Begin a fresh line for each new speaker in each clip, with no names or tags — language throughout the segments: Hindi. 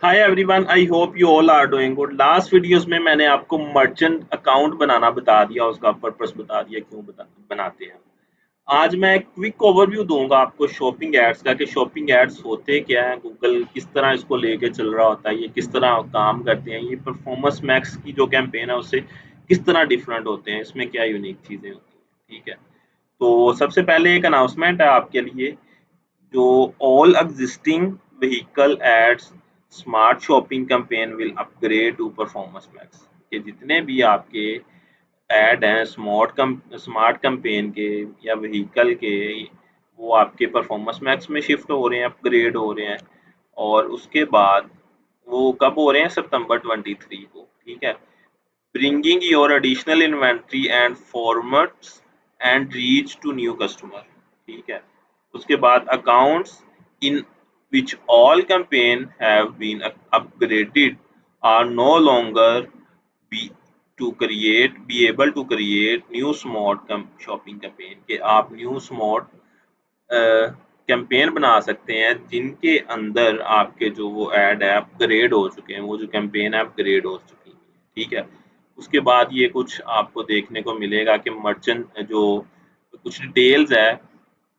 Hi everyone, I hope you all are doing good. Last videos में मैंने आपको मर्चेंट अकाउंट बनाना बता दिया, उसका पर्पस बता दिया क्यों बनाते हैं। आज मैं एक क्विक ओवरव्यू दूंगा आपको शॉपिंग एड्स का कि शॉपिंग एड्स होते क्या है, गूगल किस तरह इसको लेके चल रहा होता है, ये किस तरह काम करते हैं, ये परफॉर्मेंस मैक्स की जो कैंपेन है उससे किस तरह डिफरेंट होते हैं, इसमें क्या यूनिक चीज़ें होती हैं। ठीक है, तो सबसे पहले एक अनाउंसमेंट है आपके लिए। जो all existing vehicle ads smart shopping campaign will upgrade to performance max. ये जितने भी आपके ऐड हैं स्मार्ट कैंपेन के या व्हीकल के, वो आपके परफॉर्मेंस मैक्स में शिफ्ट हो रहे हैं, अपग्रेड हो रहे हैं। और उसके बाद वो कब हो रहे हैं? सितंबर 23 को। ठीक है, bringing your additional inventory and formats and reach to new customer। ठीक है, उसके बाद accounts in which all campaign have been upgraded are no longer be be able to create new smart shopping campaign के आप new smart कैंपेन बना सकते हैं जिनके अंदर आपके जो वो ऐड है अपग्रेड हो चुके हैं, वो जो कैंपेन है अपग्रेड हो चुकी है। ठीक है, उसके बाद ये कुछ आपको देखने को मिलेगा कि मर्चेंट जो कुछ डिटेल्स है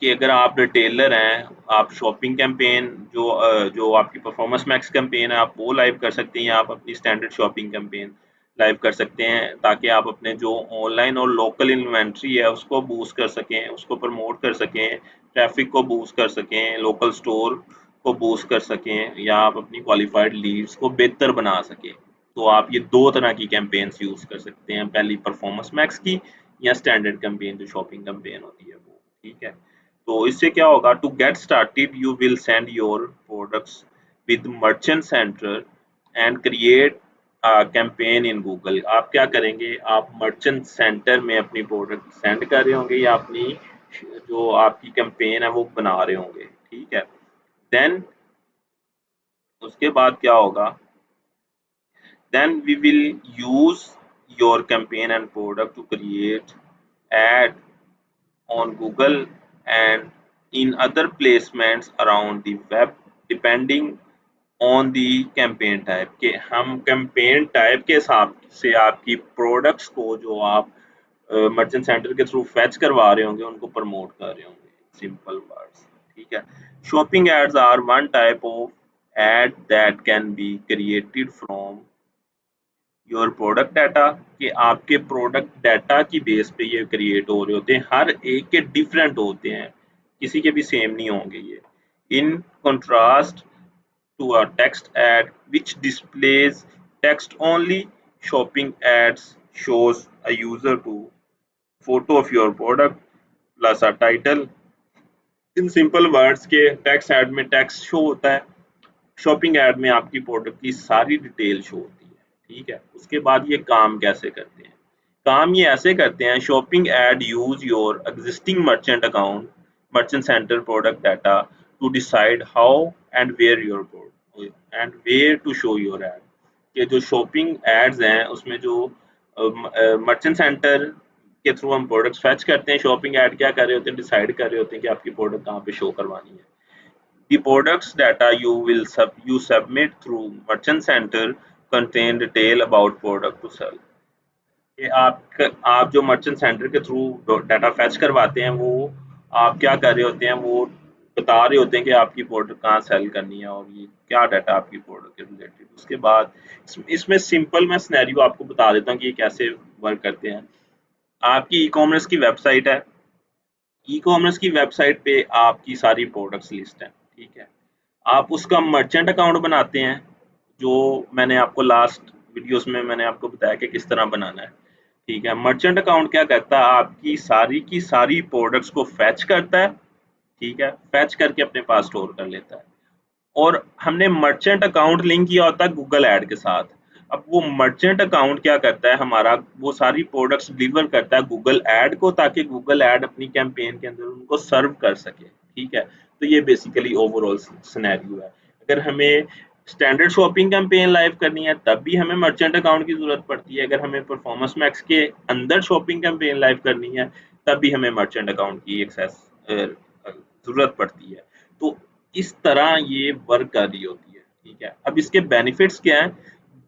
कि अगर आप रिटेलर हैं, आप शॉपिंग कैंपेन जो आपकी परफॉर्मेंस मैक्स कैंपेन है आप वो लाइव कर सकते हैं, या आप अपनी स्टैंडर्ड शॉपिंग कैंपेन लाइव कर सकते हैं, ताकि आप अपने जो ऑनलाइन और लोकल इन्वेंट्री है उसको बूस्ट कर सकें, उसको प्रमोट कर सकें, ट्रैफिक को बूस्ट कर सकें, लोकल स्टोर को बूस्ट कर सकें, या आप अपनी क्वालिफाइड लीड्स को बेहतर बना सकें। तो आप ये दो तरह की कैंपेन्स यूज़ कर सकते हैं, पहली परफॉर्मेंस मैक्स की या स्टैंडर्ड कैंपेन जो शॉपिंग कैंपेन होती है वो। ठीक है, तो इससे क्या होगा? To get started you will send your products with merchant center and create campaign in Google. आप क्या करेंगे? आप मर्चेंट सेंटर में अपनी प्रोडक्ट सेंड कर रहे होंगे या अपनी जो आपकी कैंपेन है वो बना रहे होंगे। ठीक है, देन उसके बाद क्या होगा? Then we will use your campaign and product to create ad on Google and in other placements around the web depending on the campaign type के हम campaign type के हिसाब से आपकी products को जो आप मर्चेंट सेंटर के थ्रू फैच करवा रहे होंगे उनको प्रमोट कर रहे होंगे। Simple words. ठीक है, shopping ads are one type of ad that can be created from your product data कि आपके प्रोडक्ट डाटा की बेस पे ये क्रिएट हो रहे होते हैं, हर एक के डिफरेंट होते हैं, किसी के भी सेम नहीं होंगे ये। In contrast to a text ad which displays text only, shopping ads shows a user to photo of your product plus a title। In simple words के टेक्स्ट ऐड में टेक्स्ट शो होता है, शॉपिंग ऐड में आपकी प्रोडक्ट की सारी डिटेल शो होती है। ठीक है, उसके बाद ये काम कैसे करते हैं? काम ये ऐसे करते हैं, shopping ad use your existing merchant account merchant center product data to decide how and where to show your ad. के जो शॉपिंग एड्स हैं उसमें जो मर्चेंट सेंटर के थ्रू हम प्रोडक्ट्स फैच करते हैं, शॉपिंग ऐड क्या कर रहे होते हैं? डिसाइड कर रहे होते हैं कि आपकी प्रोडक्ट कहाँ पे शो करवानी है। The products data you submit through Merchant Center contain detail about product to sell। कि आप जो मर्चेंट सेंटर के थ्रू डाटा फैच करवाते हैं, वो आप क्या कर रहे होते हैं? वो बता रहे होते हैं कि आपकी प्रोडक्ट कहाँ सेल करनी है और ये क्या डाटा आपकी प्रोडक्ट के रिलेटेड। उसके बाद इसमें सिंपल मैं सिनेरियो आपको बता देता हूँ कि ये कैसे वर्क करते हैं। आपकी ई कॉमर्स की वेबसाइट है, ई कॉमर्स की वेबसाइट पे आपकी सारी प्रोडक्ट्स लिस्ट है। ठीक है, आप उसका मर्चेंट अकाउंट बनाते हैं, जो मैंने आपको लास्ट वीडियोस में मैंने आपको बताया कि किस तरह बनाना है। ठीक है, मर्चेंट अकाउंट क्या करता है? आपकी सारी की सारी प्रोडक्ट्स को फैच करता है। ठीक है, फैच करके अपने पास स्टोर कर लेता है। और हमने मर्चेंट अकाउंट लिंक किया होता है गूगल ऐड के साथ। अब वो मर्चेंट अकाउंट क्या करता है हमारा? वो सारी प्रोडक्ट्स डिलीवर करता है गूगल ऐड को, ताकि गूगल ऐड अपनी कैंपेन के अंदर उनको सर्व कर सके। ठीक है, तो ये बेसिकली ओवरऑल सिनेरियो है। अगर हमें स्टैंडर्ड शॉपिंग कैंपेन लाइव करनी है तब भी हमें मर्चेंट अकाउंट की जरूरत पड़ती है, अगर हमें परफॉर्मेंस मैक्स के अंदर शॉपिंग कैंपेन लाइव करनी है तब भी हमें मर्चेंट अकाउंट की एक्सेस जरूरत पड़ती है। तो इस तरह ये वर्क कर रही होती है। ठीक है। अब इसके बेनिफिट्स क्या हैं?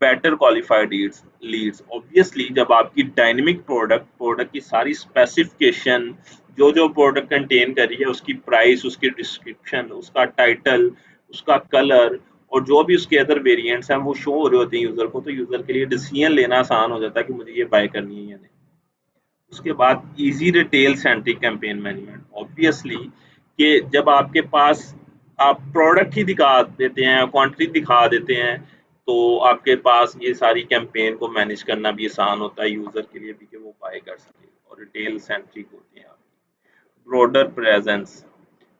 बेटर क्वालिफाइड लीड्स ऑब्वियसली जब आपकी डायनेमिक प्रोडक्ट की सारी स्पेसिफिकेशन, जो प्रोडक्ट कंटेन कर रही है, उसकी प्राइस, उसकी डिस्क्रिप्शन, उसका टाइटल, उसका कलर और जो भी उसके अदर वेरिएंट्स हैं वो शो हो रहे होते हैं यूजर को, तो यूजर के लिए डिसीजन लेना आसान हो जाता है कि मुझे ये बाय करनी है या नहीं। उसके बाद easy retail centric campaign management obviously कि जब आपके पास आप प्रोडक्ट ही दिखा देते हैं, क्वांटिटी दिखा देते हैं, तो आपके पास ये सारी कैंपेन को मैनेज करना भी आसान होता है यूजर के लिए भी कि वो बाय कर सके, और रिटेल सेंट्रिक होते हैं आप। ब्रॉडर प्रेजेंस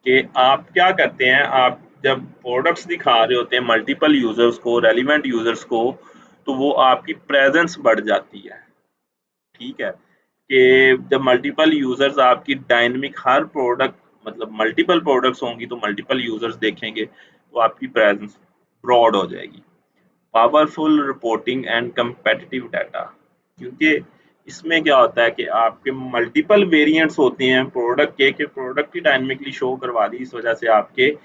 कि आप क्या करते हैं, आप जब प्रोडक्ट्स दिखा रहे होते हैं मल्टीपल यूजर्स को, रेलिवेंट यूजर्स को, तो वो आपकी प्रेजेंस बढ़ जाती है। ठीक है कि जब मल्टीपल यूजर्स आपकी डायनेमिक हर प्रोडक्ट, मतलब मल्टीपल प्रोडक्ट्स होंगी तो मल्टीपल यूजर्स देखेंगे, तो आपकी प्रेजेंस ब्रॉड हो जाएगी। Powerful reporting and competitive data, क्योंकि इसमें क्या होता है कि आपके मल्टीपल वेरिएंट्स होते हैं प्रोडक्ट के प्रोडक्ट की डायनेमिकली शो करवा दी, इस वजह से आपके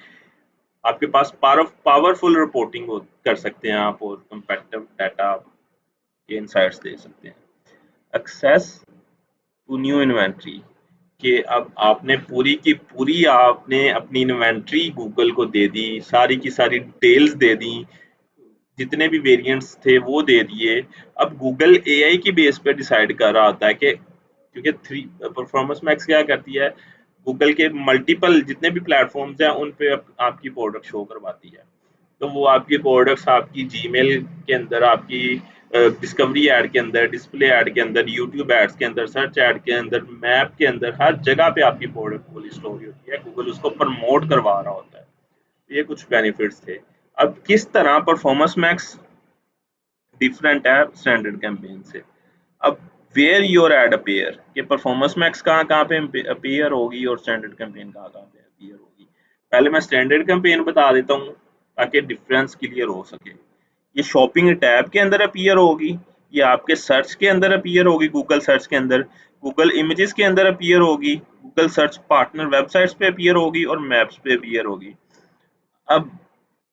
आपके पास पावरफुल रिपोर्टिंग कर सकते हैं आप, और कंपेटिटिव डाटा के इनसाइट्स दे सकते हैं। एक्सेस टू न्यू इन्वेंट्री कि अब आपने पूरी की पूरी आपने अपनी इन्वेंट्री गूगल को दे दी, सारी की सारी डिटेल्स दे दी, जितने भी वेरिएंट्स थे वो दे दिए। अब गूगल एआई की बेस पे डिसाइड कर रहा होता है कि क्योंकि थ्री परफॉर्मेंस मैक्स क्या करती है, गूगल के मल्टीपल जितने भी प्लेटफॉर्म्स हैं उन पे आपकी प्रोडक्ट शो करवाती है। तो वो आपकी प्रोडक्ट्स आपकी जीमेल के अंदर, आपकी डिस्कवरी ऐड के अंदर, डिस्प्ले ऐड के अंदर, यूट्यूब एड्स के अंदर, सर्च ऐड के अंदर, मैप के अंदर, हर जगह पे आपकी प्रोडक्ट को लिस्ट हो रही होती है, गूगल उसको प्रमोट करवा रहा होता है। ये कुछ बेनिफिट्स थे। अब किस तरह परफॉर्मेंस मैक्स डिफरेंट है स्टैंडर्ड कैंपेन से? अब वेयर योर एड अपीयर कि परफॉर्मेंस मैक्स कहाँ कहाँ पे अपीयर होगी और स्टैंडर्ड कैंपेन कहाँ कहाँ पे अपीयर होगी। पहले मैं स्टैंडर्ड कैंपेन बता देता हूँ ताकि डिफरेंस क्लियर हो सके। ये शॉपिंग टैब के अंदर अपीयर होगी, ये आपके सर्च के अंदर अपीयर होगी, गूगल सर्च के अंदर, गूगल इमेजेस के अंदर अपीयर होगी, गूगल सर्च पार्टनर वेबसाइट्स पे अपीयर होगी और मैप्स पे अपीयर होगी। अब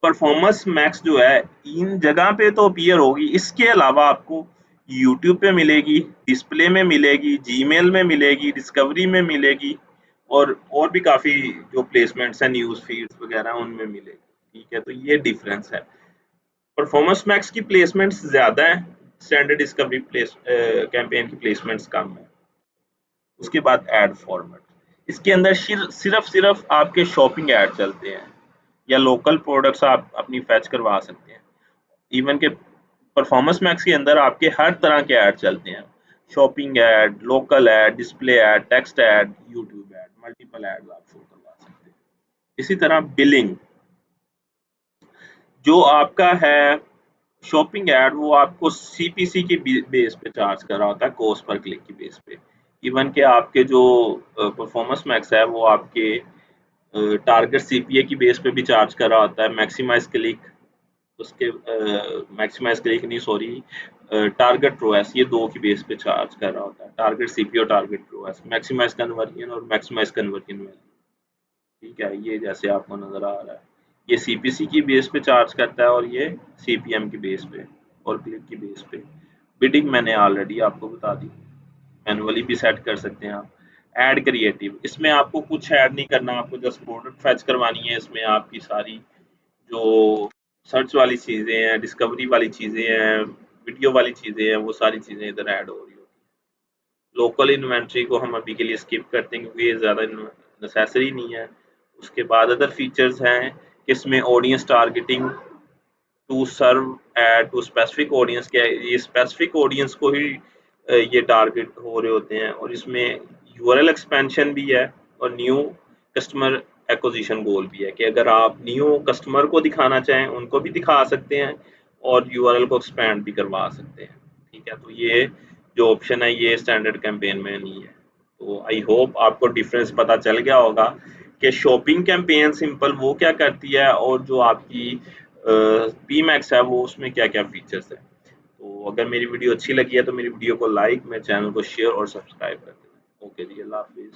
परफॉर्मेंस मैक्स जो है इन जगह पे तो अपीयर होगी, इसके अलावा आपको यूट्यूब पे मिलेगी, डिस्प्ले में मिलेगी, जीमेल में मिलेगी, डिस्कवरी में मिलेगी, और भी काफ़ी जो प्लेसमेंट्स हैं न्यूज़ फीड्स वगैरह उनमें मिलेगी। ठीक है, तो ये डिफरेंस है। परफॉर्मेंस मैक्स की प्लेसमेंट्स ज़्यादा हैं, स्टैंडर्ड डिस्कवरी कैंपेन की प्लेसमेंट्स कम है। उसके बाद ऐड फॉर्मेट, इसके अंदर सिर्फ आपके शॉपिंग ऐड चलते हैं या लोकल प्रोडक्ट्स आप अपनी फैच करवा सकते हैं। इवन के परफॉर्मेंस मैक्स के अंदर आपके हर तरह के ऐड चलते हैं, shopping add, local ad, display ad, text add, YouTube add, multiple add आप शो करवा सकते हैं। इसी तरह बिलिंग जो आपका है शॉपिंग ऐड, वो आपको सीपीसी की बेस पे चार्ज कर रहा होता है, कॉस्ट पर क्लिक की बेस पे। इवन के आपके जो परफॉर्मेंस मैक्स है वो आपके टारगेट सीपीए की बेस पे भी चार्ज कर रहा होता है, मैक्सिमाइज क्लिक, उसके मैक्सिमाइज क्लिक नहीं सॉरी, टारगेट रोएस, ये दो की बेस पे चार्ज कर रहा होता है, टारगेट सीपीए और टारगेट रोएस, मैक्सिमाइज कन्वर्जन और मैक्सिमाइज कन्वर्जन वैल्यू। ठीक है, ये जैसे आपको नजर आ रहा है, ये सीपीसी की बेस पे चार्ज करता है और ये सीपीएम की बेस पे और क्लिक की बेस पे। बिडिंग मैंने ऑलरेडी आपको बता दी, मैनुअली भी सेट कर सकते हैं आप। ऐड क्रिएटिव, इसमें आपको कुछ ऐड नहीं करना, आपको जस्ट प्रोडक्ट फैच करवानी है, इसमें आपकी सारी जो सर्च वाली चीज़ें हैं, डिस्कवरी वाली चीज़ें हैं, वीडियो वाली चीज़ें हैं, वो सारी चीज़ें इधर ऐड हो रही होती हैं। लोकल इन्वेंट्री को हम अभी के लिए स्किप करते हैं क्योंकि ये ज़्यादा नेसेसरी नहीं है। उसके बाद अदर फीचर्स हैं कि इसमें audience targeting to serve ad to specific audience, क्या है, ये स्पेसिफिक ऑडियंस को ही ये टारगेट हो रहे होते हैं, और इसमें यूआरएल एक्सपेंशन भी है और न्यू कस्टमर एक्विजिशन गोल भी है कि अगर आप न्यू कस्टमर को दिखाना चाहें उनको भी दिखा सकते हैं और यूआरएल को एक्सपैंड भी करवा सकते हैं। ठीक है, तो ये जो ऑप्शन है ये स्टैंडर्ड कैंपेन में नहीं है। तो आई होप आपको डिफरेंस पता चल गया होगा कि शॉपिंग कैंपेन सिंपल वो क्या करती है और जो आपकी पी मैक्स है वो उसमें क्या क्या फीचर्स है। तो अगर मेरी वीडियो अच्छी लगी है तो मेरी वीडियो को लाइक, मेरे चैनल को शेयर और सब्सक्राइब कर देना। ओके जी, अल्लाह हाफिज़।